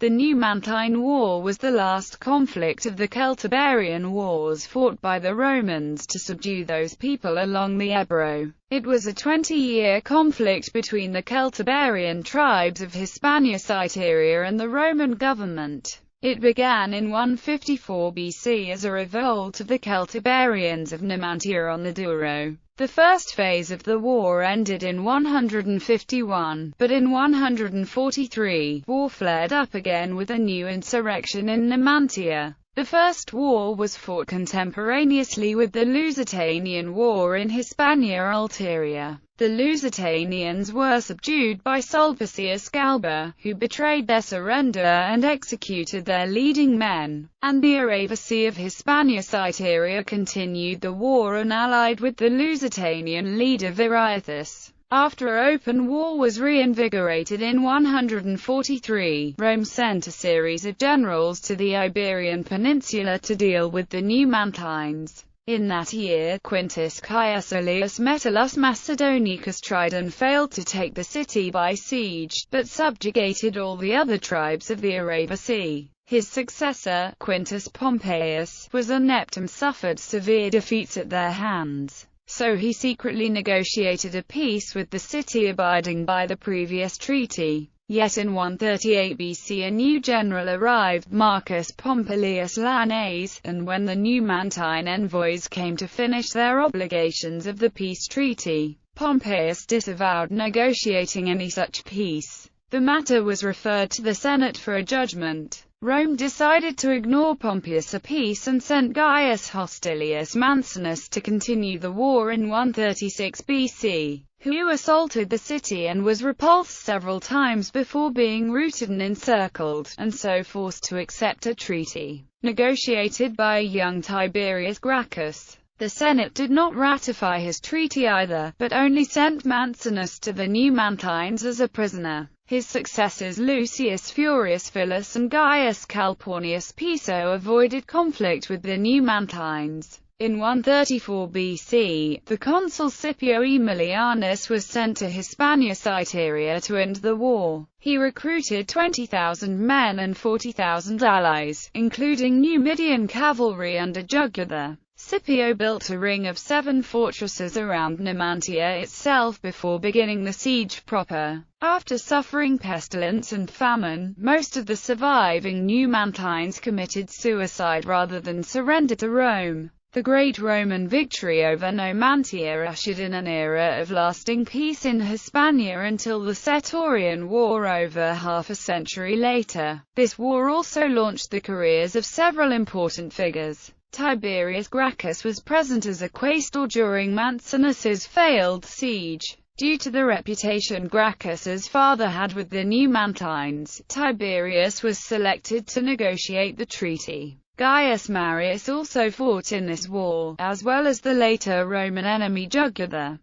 The Numantine War was the last conflict of the Celtiberian Wars fought by the Romans to subdue those people along the Ebro. It was a 20-year conflict between the Celtiberian tribes of Hispania Citeria and the Roman government. It began in 154 BC as a revolt of the Celtiberians of Numantia on the Douro. The first phase of the war ended in 151, but in 143, war flared up again with a new insurrection in Numantia. The first war was fought contemporaneously with the Lusitanian War in Hispania Ulteria. The Lusitanians were subdued by Sulpicius Galba, who betrayed their surrender and executed their leading men, and the Aravaci of Hispania Citeria continued the war and allied with the Lusitanian leader Viriathus. After open war was reinvigorated in 143, Rome sent a series of generals to the Iberian Peninsula to deal with the Numantines. In that year, Quintus Caius Aelius Metellus Macedonicus tried and failed to take the city by siege, but subjugated all the other tribes of the Aravaci. His successor, Quintus Pompeius, was inept and suffered severe defeats at their hands. So he secretly negotiated a peace with the city, abiding by the previous treaty. Yet in 138 BC a new general arrived, Marcus Pompilius Lanes, and when the Numantine envoys came to finish their obligations of the peace treaty, Pompeius disavowed negotiating any such peace. The matter was referred to the Senate for a judgment. Rome decided to ignore Pompeius' peace and sent Gaius Hostilius Mancinus to continue the war in 136 BC, who assaulted the city and was repulsed several times before being routed and encircled, and so forced to accept a treaty negotiated by young Tiberius Gracchus. The Senate did not ratify his treaty either, but only sent Mancinus to the Numantines as a prisoner. His successors Lucius Furius Philus and Gaius Calpurnius Piso avoided conflict with the Numantines. In 134 BC, the consul Scipio Aemilianus was sent to Hispania Citeria to end the war. He recruited 20,000 men and 40,000 allies, including Numidian cavalry under Jugurtha. Scipio built a ring of 7 fortresses around Numantia itself before beginning the siege proper. After suffering pestilence and famine, most of the surviving Numantines committed suicide rather than surrender to Rome. The Great Roman victory over Numantia ushered in an era of lasting peace in Hispania until the Sertorian War over half a century later. This war also launched the careers of several important figures. Tiberius Gracchus was present as a quaestor during Mancinus's failed siege. Due to the reputation Gracchus's father had with the Numantines, Tiberius was selected to negotiate the treaty. Gaius Marius also fought in this war, as well as the later Roman enemy Jugurtha.